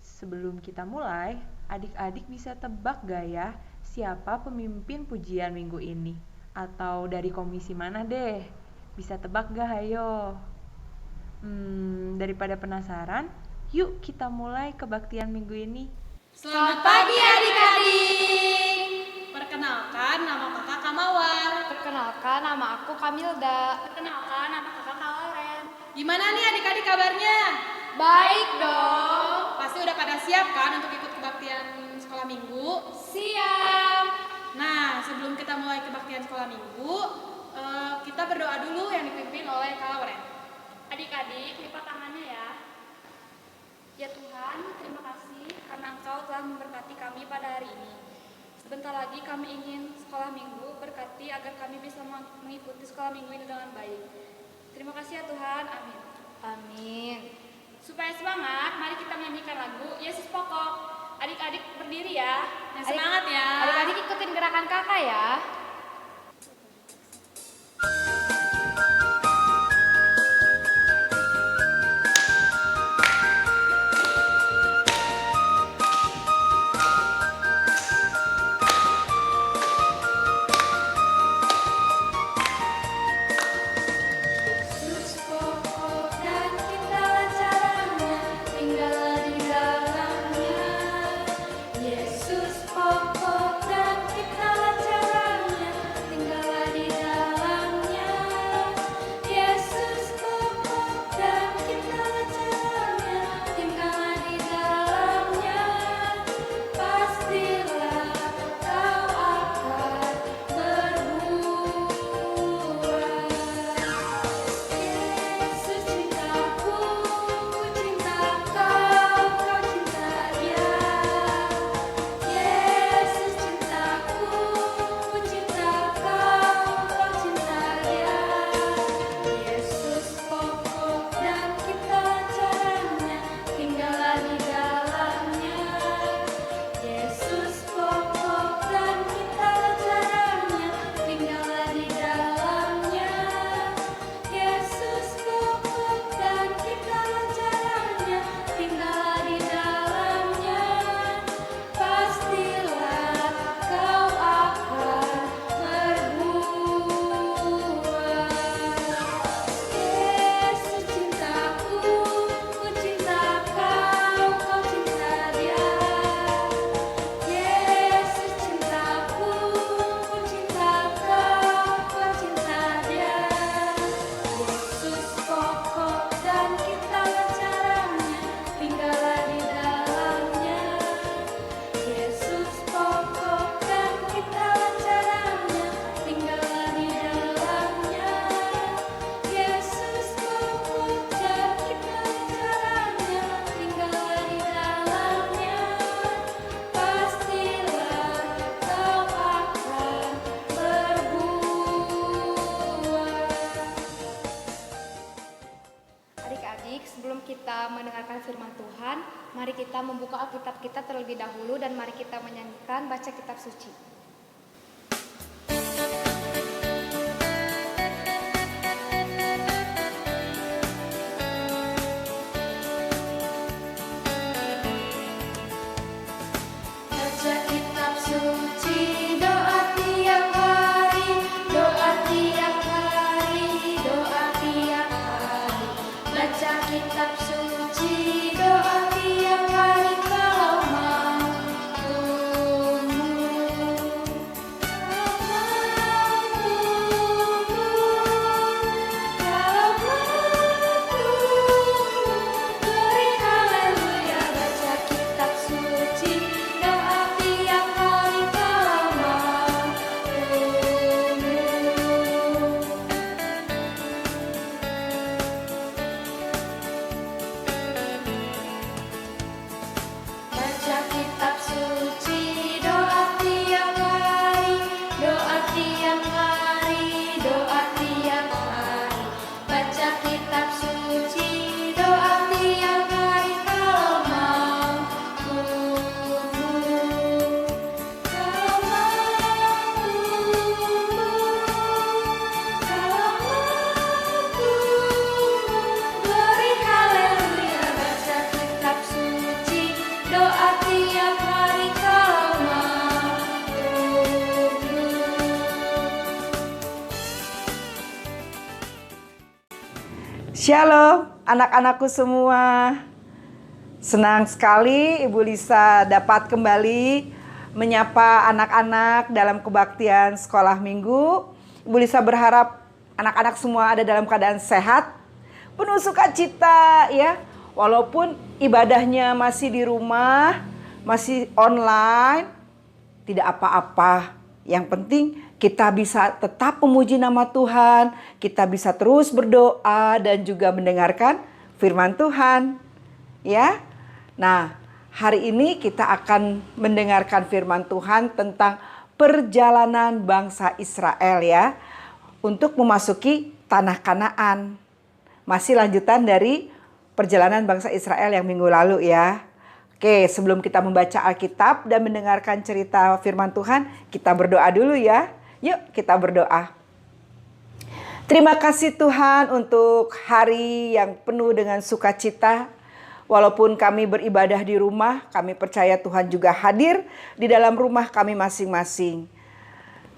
Sebelum kita mulai, adik-adik bisa tebak gak ya siapa pemimpin pujian minggu ini? Atau dari komisi mana deh? Bisa tebak gak, ayo? Daripada penasaran, yuk kita mulai kebaktian minggu ini. Selamat pagi adik-adik. Perkenalkan, nama kakak Kamawar. Perkenalkan, nama aku Kamilda. Perkenalkan, nama kakak Kalaren. Gimana nih adik-adik kabarnya? Baik dong. Pasti udah pada siap kan untuk ikut kebaktian sekolah minggu? Siap. Nah, sebelum kita mulai kebaktian sekolah minggu, kita berdoa dulu yang dipimpin oleh Kak Lauren. Adik-adik, lipat tangannya ya. Ya Tuhan, terima kasih karena Engkau telah memberkati kami pada hari ini. Sebentar lagi kami ingin sekolah minggu, berkati agar kami bisa mengikuti sekolah minggu ini dengan baik. Terima kasih ya Tuhan, amin. Amin. Supaya semangat, mari kita menyanyikan lagu Yesus Pokok. Adik-adik berdiri ya. Yang semangat ya. Adik-adik ikutin gerakan kakak ya. Sebelum kita mendengarkan firman Tuhan, mari kita membuka Alkitab kita terlebih dahulu dan mari kita menyanyikan baca kitab suci. Baca kitab suci, doa tiap hari, doa tiap hari, doa tiap hari. Baca kitab suci, doa tiap hari kalau mau tumbuh. Shalom anak-anakku semua. Senang sekali Ibu Lisa dapat kembali menyapa anak-anak dalam kebaktian sekolah minggu. Ibu Lisa berharap anak-anak semua ada dalam keadaan sehat, penuh sukacita ya. Walaupun ibadahnya masih di rumah, masih online, tidak apa-apa. Yang penting kita bisa tetap memuji nama Tuhan, kita bisa terus berdoa dan juga mendengarkan firman Tuhan. Ya. Nah, hari ini kita akan mendengarkan firman Tuhan tentang perjalanan bangsa Israel ya, untuk memasuki tanah Kanaan. Masih lanjutan dari perjalanan bangsa Israel yang minggu lalu ya. Oke, sebelum kita membaca Alkitab dan mendengarkan cerita firman Tuhan, kita berdoa dulu ya. Yuk kita berdoa. Terima kasih Tuhan untuk hari yang penuh dengan sukacita. Walaupun kami beribadah di rumah, kami percaya Tuhan juga hadir di dalam rumah kami masing-masing.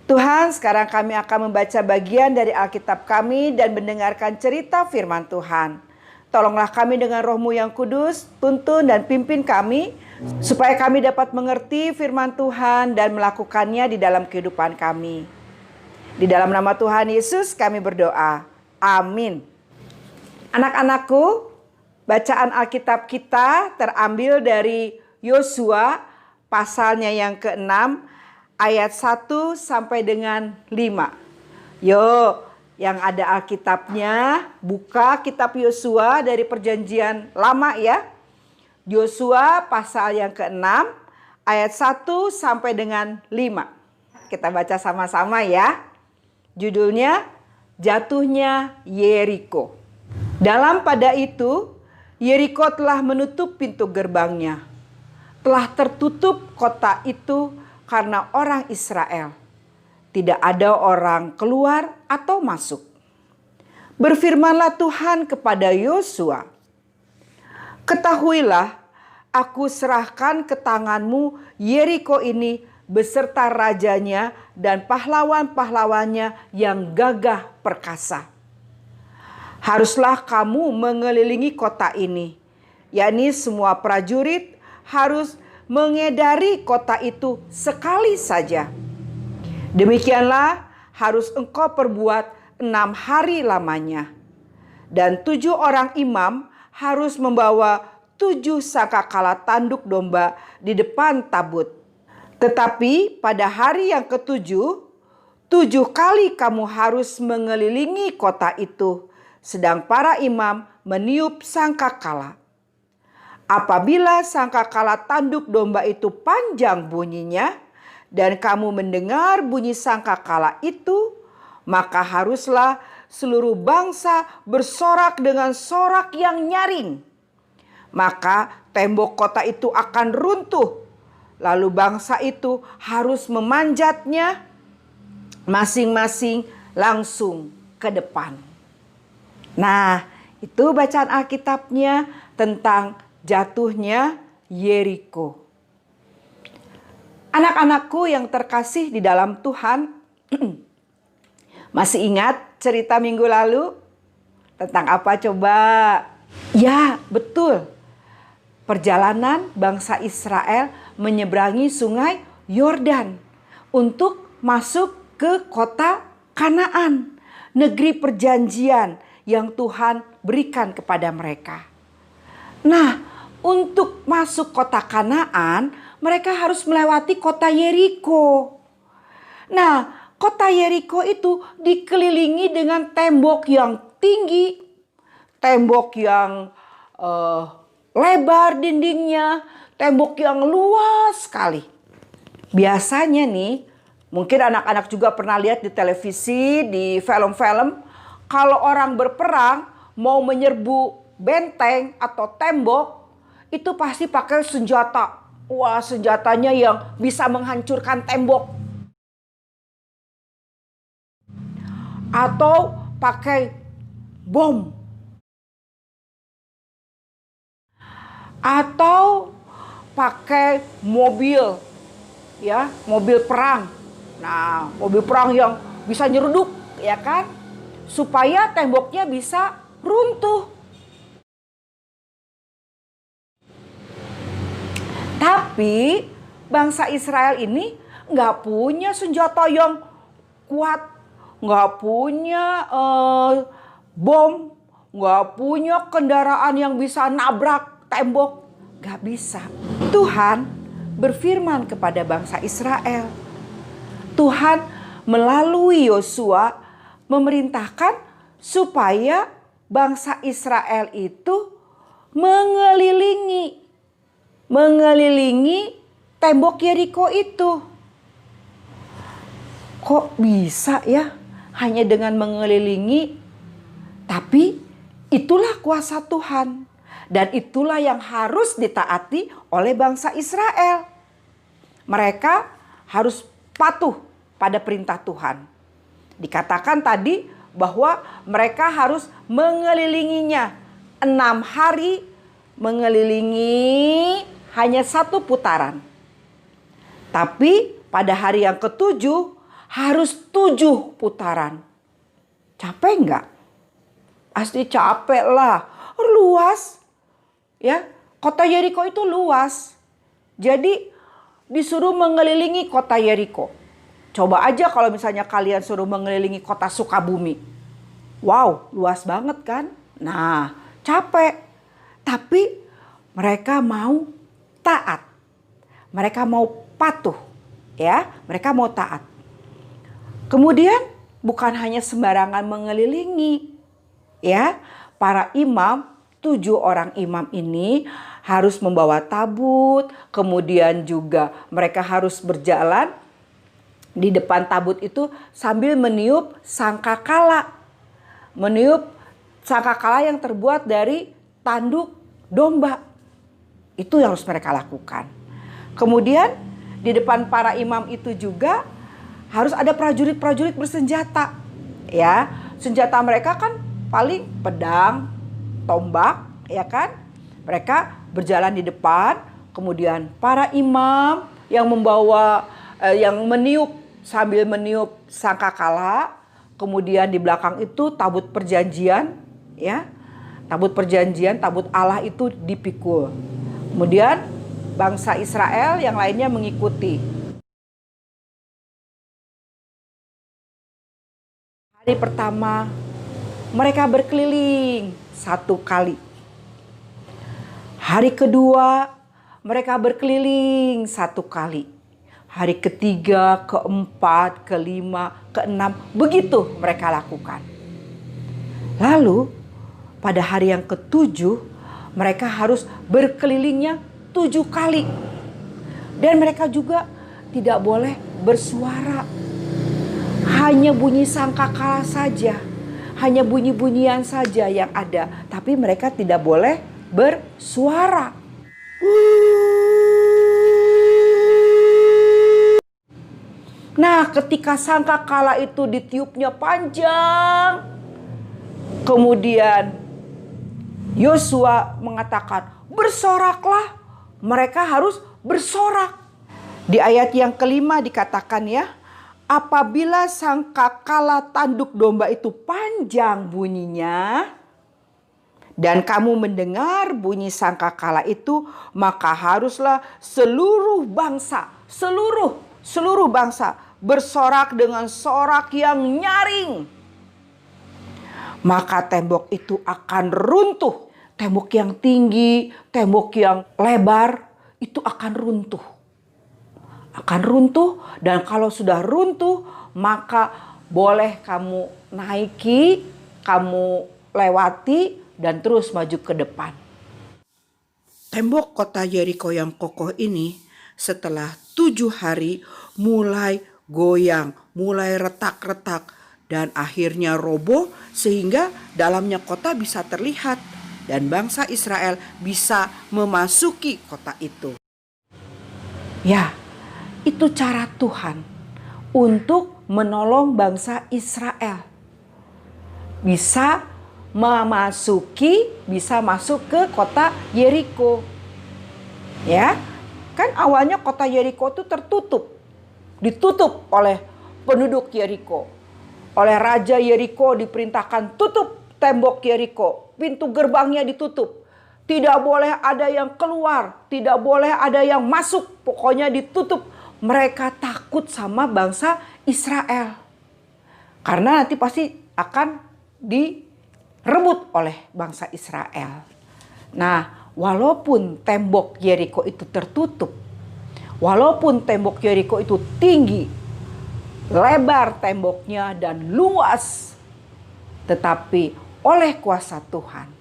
Tuhan, sekarang kami akan membaca bagian dari Alkitab kami dan mendengarkan cerita firman Tuhan. Tolonglah kami dengan Roh-Mu yang kudus, tuntun dan pimpin kami, supaya kami dapat mengerti firman Tuhan dan melakukannya di dalam kehidupan kami. Di dalam nama Tuhan Yesus kami berdoa. Amin. Anak-anakku, bacaan Alkitab kita terambil dari Yosua pasalnya yang ke-6 ayat 1 sampai dengan 5. Yuk, yang ada Alkitabnya, buka kitab Yosua dari perjanjian lama ya. Yosua pasal yang ke-6 ayat 1 sampai dengan 5. Kita baca sama-sama ya. Judulnya, Jatuhnya Yeriko. Dalam pada itu, Yeriko telah menutup pintu gerbangnya. Telah tertutup kota itu karena orang Israel. Tidak ada orang keluar atau masuk. Berfirmanlah Tuhan kepada Yosua, ketahuilah, aku serahkan ke tanganmu Yeriko ini beserta rajanya dan pahlawan-pahlawannya yang gagah perkasa. Haruslah kamu mengelilingi kota ini, yakni semua prajurit harus mengedari kota itu sekali saja. Demikianlah harus engkau perbuat 6 hari lamanya. Dan 7 orang imam harus membawa 7 sangkakala tanduk domba di depan tabut. Tetapi pada hari yang ke-7, 7 kali kamu harus mengelilingi kota itu, sedang para imam meniup sangkakala. Apabila sangkakala tanduk domba itu panjang bunyinya, dan kamu mendengar bunyi sangkakala itu, maka haruslah seluruh bangsa bersorak dengan sorak yang nyaring. Maka tembok kota itu akan runtuh. Lalu bangsa itu harus memanjatnya masing-masing langsung ke depan. Nah, itu bacaan Alkitabnya tentang jatuhnya Yeriko. Anak-anakku yang terkasih di dalam Tuhan, masih ingat cerita minggu lalu? Tentang apa coba? Ya, betul. Perjalanan bangsa Israel menyeberangi sungai Yordan untuk masuk ke kota Kanaan, negeri perjanjian yang Tuhan berikan kepada mereka. Nah, untuk masuk kota Kanaan, mereka harus melewati kota Yeriko. Nah, kota Yeriko itu dikelilingi dengan tembok yang tinggi, tembok yang lebar dindingnya, tembok yang luas sekali. Biasanya nih, mungkin anak-anak juga pernah lihat di televisi, di film-film, kalau orang berperang mau menyerbu benteng atau tembok, itu pasti pakai senjata. Wah, senjatanya yang bisa menghancurkan tembok. Atau pakai bom. Atau pakai mobil. Ya, mobil perang. Nah, mobil perang yang bisa nyeruduk, ya kan? Supaya temboknya bisa runtuh. Tapi bangsa Israel ini nggak punya senjata yang kuat, nggak punya bom, nggak punya kendaraan yang bisa nabrak tembok, nggak bisa. Tuhan berfirman kepada bangsa Israel. Tuhan melalui Yosua memerintahkan supaya bangsa Israel itu mengelilingi tembok Yeriko itu. Kok bisa ya hanya dengan mengelilingi? Tapi itulah kuasa Tuhan. Dan itulah yang harus ditaati oleh bangsa Israel. Mereka harus patuh pada perintah Tuhan. Dikatakan tadi bahwa mereka harus mengelilinginya 6 hari, mengelilingi hanya 1 putaran. Tapi pada hari yang ke-7 harus 7 putaran. Capek enggak? Pasti capek lah. Luas. Ya, kota Yeriko itu luas. Jadi disuruh mengelilingi kota Yeriko. Coba aja kalau misalnya kalian suruh mengelilingi kota Sukabumi. Wow, luas banget kan? Nah, capek. Tapi mereka mau taat. Mereka mau patuh. Ya, mereka mau taat. Kemudian bukan hanya sembarangan mengelilingi. Ya, para imam, 7 orang imam ini harus membawa tabut. Kemudian juga mereka harus berjalan di depan tabut itu sambil meniup sangkakala. Meniup sangkakala yang terbuat dari tanduk domba. Itu yang harus mereka lakukan. Kemudian di depan para imam itu juga harus ada prajurit-prajurit bersenjata. Ya, senjata mereka kan paling pedang, tombak, ya kan? Mereka berjalan di depan, kemudian para imam yang membawa yang meniup sambil meniup sangkakala, kemudian di belakang itu tabut perjanjian, ya. Tabut perjanjian, tabut Allah itu dipikul. Kemudian bangsa Israel yang lainnya mengikuti. Hari pertama mereka berkeliling 1 kali. Hari kedua mereka berkeliling 1 kali. Hari ketiga, keempat, kelima, keenam, begitu mereka lakukan. Lalu pada hari yang ke-7 mereka harus berkelilingnya 7 kali. Dan mereka juga tidak boleh bersuara. Hanya bunyi sangkakala saja. Hanya bunyi-bunyian saja yang ada. Tapi mereka tidak boleh bersuara. Nah, ketika sangkakala itu ditiupnya panjang, kemudian Yosua mengatakan, bersoraklah. Mereka harus bersorak. Di ayat yang kelima dikatakan ya, apabila sangkakala tanduk domba itu panjang bunyinya, dan kamu mendengar bunyi sangkakala itu, maka haruslah seluruh bangsa bersorak dengan sorak yang nyaring. Maka tembok itu akan runtuh. Tembok yang tinggi, tembok yang lebar itu akan runtuh. Akan runtuh, dan kalau sudah runtuh maka boleh kamu naiki, kamu lewati dan terus maju ke depan. Tembok kota Yeriko yang kokoh ini setelah 7 hari mulai goyang, mulai retak-retak dan akhirnya roboh sehingga dalamnya kota bisa terlihat dan bangsa Israel bisa memasuki kota itu. Ya, itu cara Tuhan untuk menolong bangsa Israel. Bisa masuk ke kota Yeriko. Ya, kan awalnya kota Yeriko itu ditutup oleh penduduk Yeriko. Oleh Raja Yeriko diperintahkan tutup tembok Yeriko, pintu gerbangnya ditutup. Tidak boleh ada yang keluar, tidak boleh ada yang masuk, pokoknya ditutup. Mereka takut sama bangsa Israel. Karena nanti pasti akan direbut oleh bangsa Israel. Nah, walaupun tembok Yeriko itu tertutup, walaupun tembok Yeriko itu tinggi, lebar temboknya dan luas, tetapi oleh kuasa Tuhan,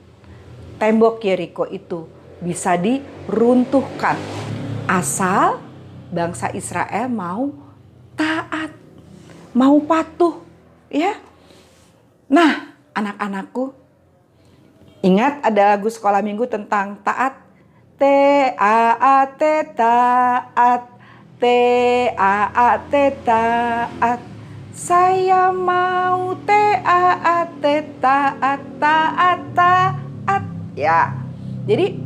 tembok Yeriko itu bisa diruntuhkan asal bangsa Israel mau taat, mau patuh, ya. Nah, anak-anakku, ingat ada lagu sekolah minggu tentang taat? T-A-A-T, taat. T-A-A-T, taat. Saya mau T-A-A-T, taat, taat, taat. Ya, jadi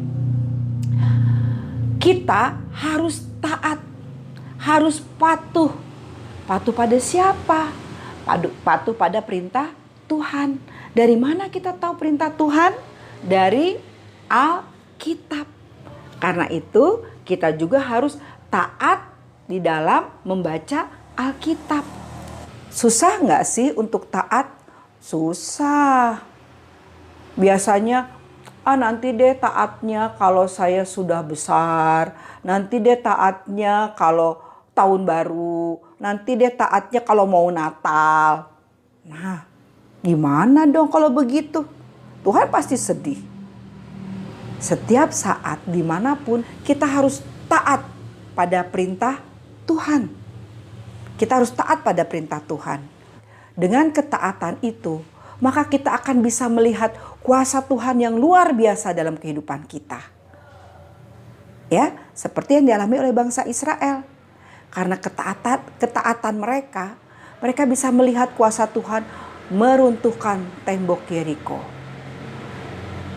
kita harus taat, harus patuh. Patuh pada siapa? Patuh pada perintah Tuhan. Dari mana kita tahu perintah Tuhan? Dari Alkitab. Karena itu kita juga harus taat di dalam membaca Alkitab. Susah nggak sih untuk taat? Susah. Biasanya, nanti deh taatnya kalau saya sudah besar. Nanti deh taatnya kalau tahun baru. Nanti deh taatnya kalau mau Natal. Nah, gimana dong kalau begitu? Tuhan pasti sedih. Setiap saat dimanapun kita harus taat pada perintah Tuhan. Kita harus taat pada perintah Tuhan. Dengan ketaatan itu, maka kita akan bisa melihat kuasa Tuhan yang luar biasa dalam kehidupan kita. Ya, seperti yang dialami oleh bangsa Israel. Karena ketaatan mereka bisa melihat kuasa Tuhan meruntuhkan tembok Yeriko.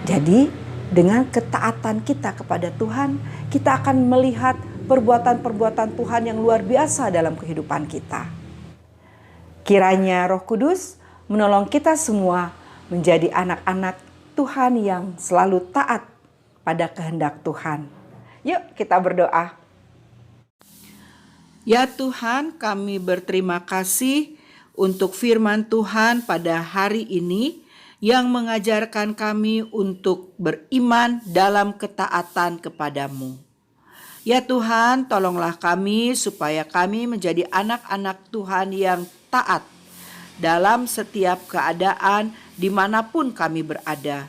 Jadi, dengan ketaatan kita kepada Tuhan, kita akan melihat perbuatan-perbuatan Tuhan yang luar biasa dalam kehidupan kita. Kiranya Roh Kudus menolong kita semua menjadi anak-anak Tuhan yang selalu taat pada kehendak Tuhan. Yuk kita berdoa. Ya Tuhan, kami berterima kasih untuk firman Tuhan pada hari ini yang mengajarkan kami untuk beriman dalam ketaatan kepadamu. Ya Tuhan, tolonglah kami supaya kami menjadi anak-anak Tuhan yang taat dalam setiap keadaan dimanapun kami berada.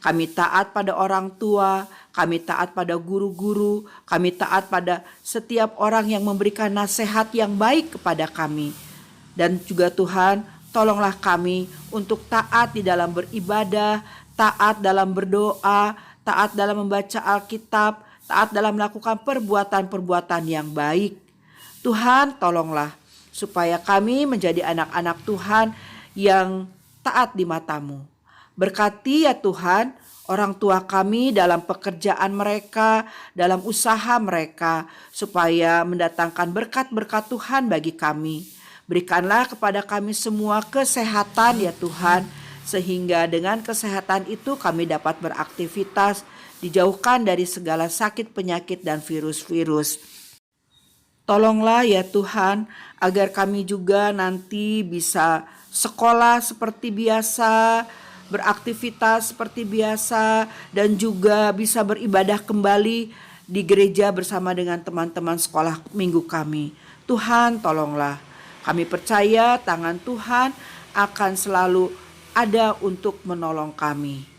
Kami taat pada orang tua, kami taat pada guru-guru, kami taat pada setiap orang yang memberikan nasihat yang baik kepada kami. Dan juga Tuhan, tolonglah kami untuk taat di dalam beribadah, taat dalam berdoa, taat dalam membaca Alkitab, taat dalam melakukan perbuatan-perbuatan yang baik. Tuhan, tolonglah supaya kami menjadi anak-anak Tuhan yang taat di mata-Mu. Berkati ya Tuhan orang tua kami dalam pekerjaan mereka, dalam usaha mereka, supaya mendatangkan berkat-berkat Tuhan bagi kami. Berikanlah kepada kami semua kesehatan ya Tuhan, sehingga dengan kesehatan itu kami dapat beraktivitas, dijauhkan dari segala sakit, penyakit, dan virus-virus. Tolonglah ya Tuhan, agar kami juga nanti bisa sekolah seperti biasa, beraktivitas seperti biasa, dan juga bisa beribadah kembali di gereja bersama dengan teman-teman sekolah minggu kami. Tuhan, tolonglah. Kami percaya tangan Tuhan akan selalu ada untuk menolong kami.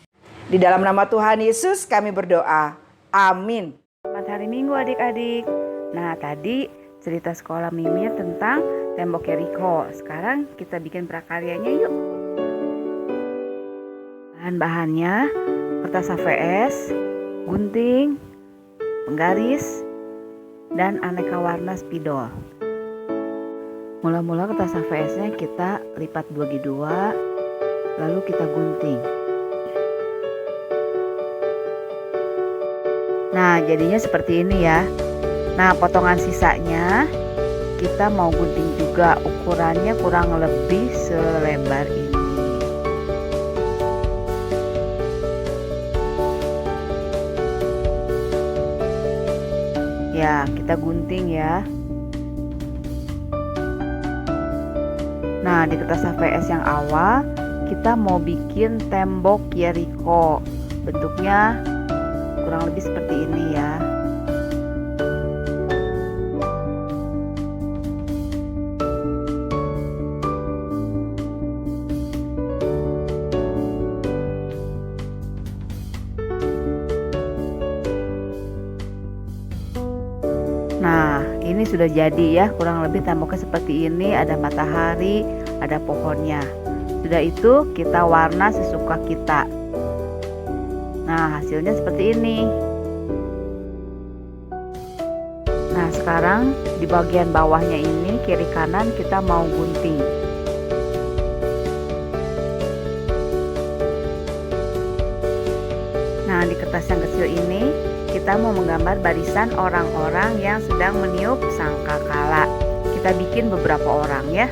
Di dalam nama Tuhan Yesus kami berdoa. Amin. Selamat hari Minggu adik-adik. Nah, tadi cerita sekolah Mimir tentang tembok Yeriko. Sekarang kita bikin prakaryanya yuk. Bahan-bahannya kertas HVS, gunting, penggaris, dan aneka warna spidol. Mula-mula kertas HVS-nya kita lipat bagi dua, lalu kita gunting. Nah, jadinya seperti ini ya. Nah, potongan sisanya kita mau gunting juga, ukurannya kurang lebih selebar ini. Ya, kita gunting ya. Nah, di kertas HVS yang awal kita mau bikin tembok Jericho. Bentuknya kurang lebih seperti ini ya. Nah, ini sudah jadi ya, kurang lebih temboknya seperti ini, ada matahari, ada pohonnya. Sudah itu kita warna sesuka kita. Nah, hasilnya seperti ini. Nah, sekarang di bagian bawahnya ini, kiri kanan kita mau gunting. Nah, di kertas yang kecil ini kita mau menggambar barisan orang-orang yang sedang meniup sangkakala. Kita bikin beberapa orang ya.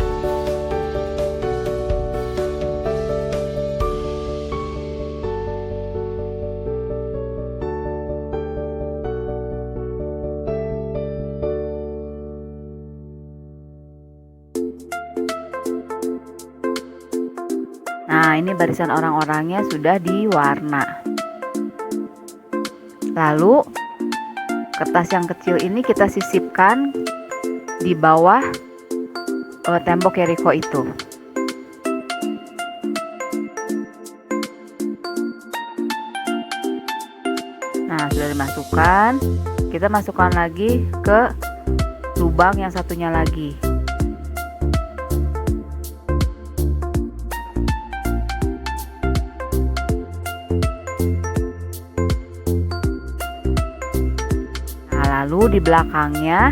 Nah, ini barisan orang-orangnya sudah diwarna. Lalu kertas yang kecil ini kita sisipkan di bawah tembok Jericho itu. Nah, sudah dimasukkan. Kita masukkan lagi ke lubang yang satunya lagi. Lalu di belakangnya,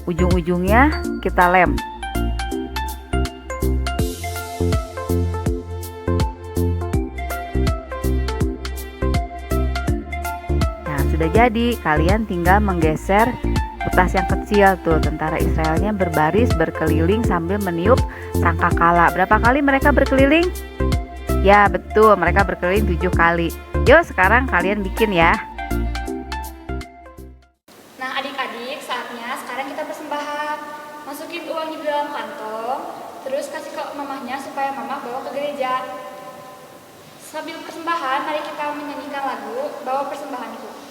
ujung-ujungnya kita lem. Nah, sudah jadi. Kalian tinggal menggeser kertas yang kecil tuh. Tentara Israelnya berbaris berkeliling sambil meniup sangkakala. Berapa kali mereka berkeliling? Ya, betul. Mereka berkeliling 7 kali. Yuk, sekarang kalian bikin ya. Nah, adik-adik, saatnya sekarang kita persembahan. Masukin uangnya di dalam kantong, terus kasih ke mamahnya supaya mamah bawa ke gereja. Sambil persembahan, mari kita menyanyikan lagu Bawa Persembahanku.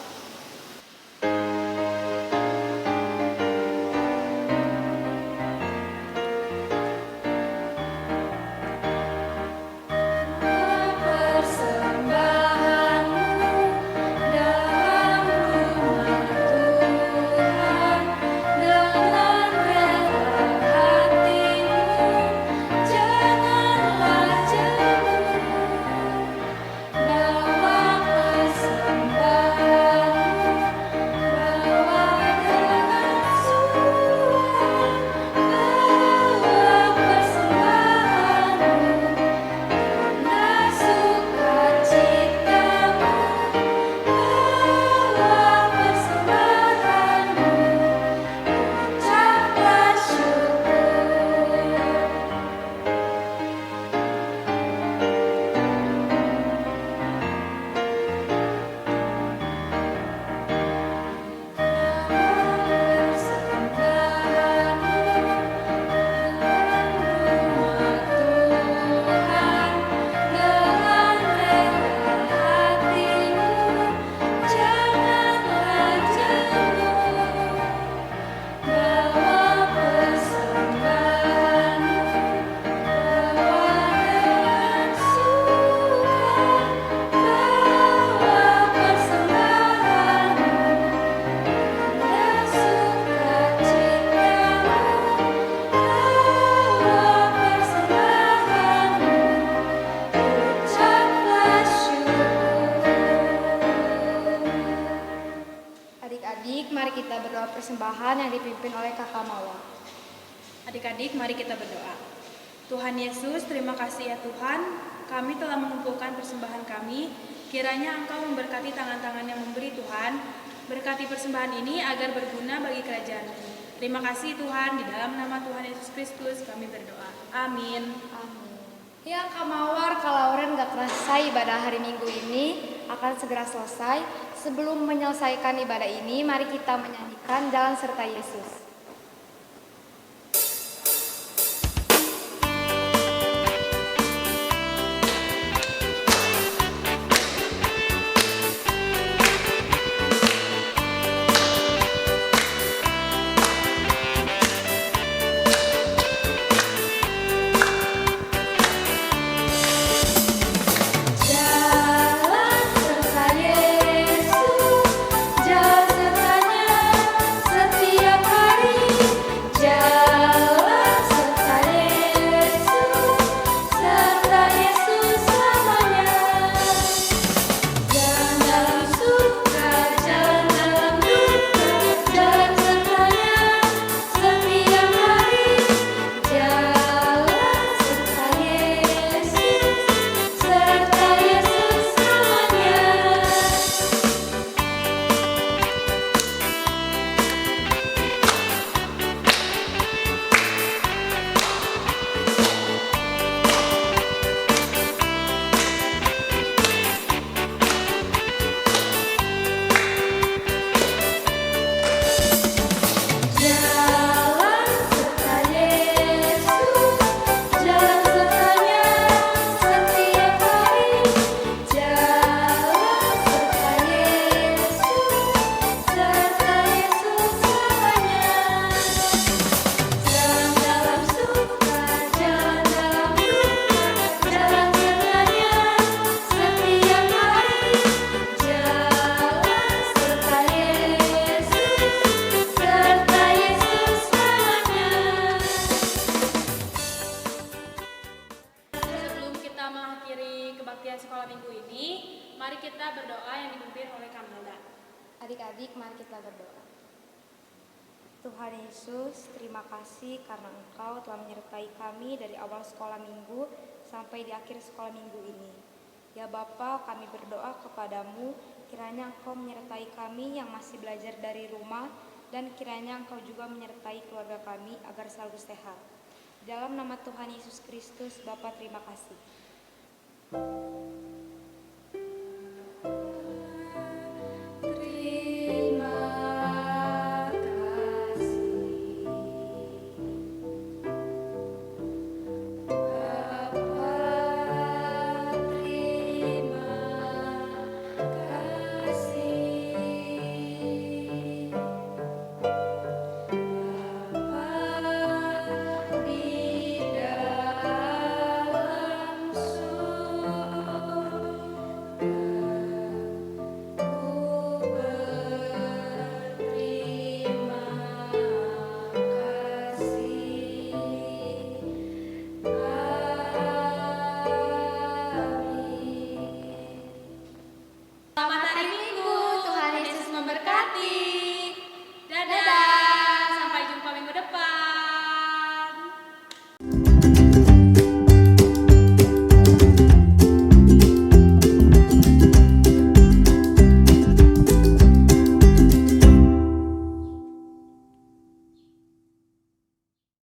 Mari kita berdoa persembahan yang dipimpin oleh Kakak Mawar. Adik-adik, mari kita berdoa. Tuhan Yesus, terima kasih ya Tuhan, kami telah mengumpulkan persembahan kami. Kiranya Engkau memberkati tangan-tangan yang memberi Tuhan. Berkati persembahan ini agar berguna bagi kerajaan-Mu. Terima kasih Tuhan, di dalam nama Tuhan Yesus Kristus kami berdoa. Amin. Amin. Ya Kak Mawar, Kak Lauren gak kerasa ibadah hari Minggu ini akan segera selesai. Sebelum menyelesaikan ibadah ini, mari kita menyanyikan Jalan Serta Yesus. Jalan serta Yesus, jalan sertanya setiap hari. Jalan serta Yesus, serta Yesus selamanya. Jalan dalam suka, jalan dalam duka, jalan sertanya setiap hari. Jalan serta Yesus, serta Yesus selamanya. Jalan serta Yesus, jalan sertanya setiap hari. Jalan serta Yesus, serta Yesus selamanya. Jalan dalam suka, jalan dalam duka, jalan sertanya setiap hari. Jalan serta Yesus, serta Yesus selamanya. Sebelum kita mengakhiri kebaktian sekolah minggu ini, mari kita berdoa yang dipimpin oleh Kamelda. Adik-adik, mari kita berdoa. Tuhan Yesus, terima kasih karena Engkau telah menyertai kami dari awal sekolah minggu sampai di akhir sekolah minggu ini. Ya Bapa, kami berdoa kepadamu, kiranya Engkau menyertai kami yang masih belajar dari rumah, dan kiranya Engkau juga menyertai keluarga kami agar selalu sehat. Dalam nama Tuhan Yesus Kristus, Bapa terima kasih.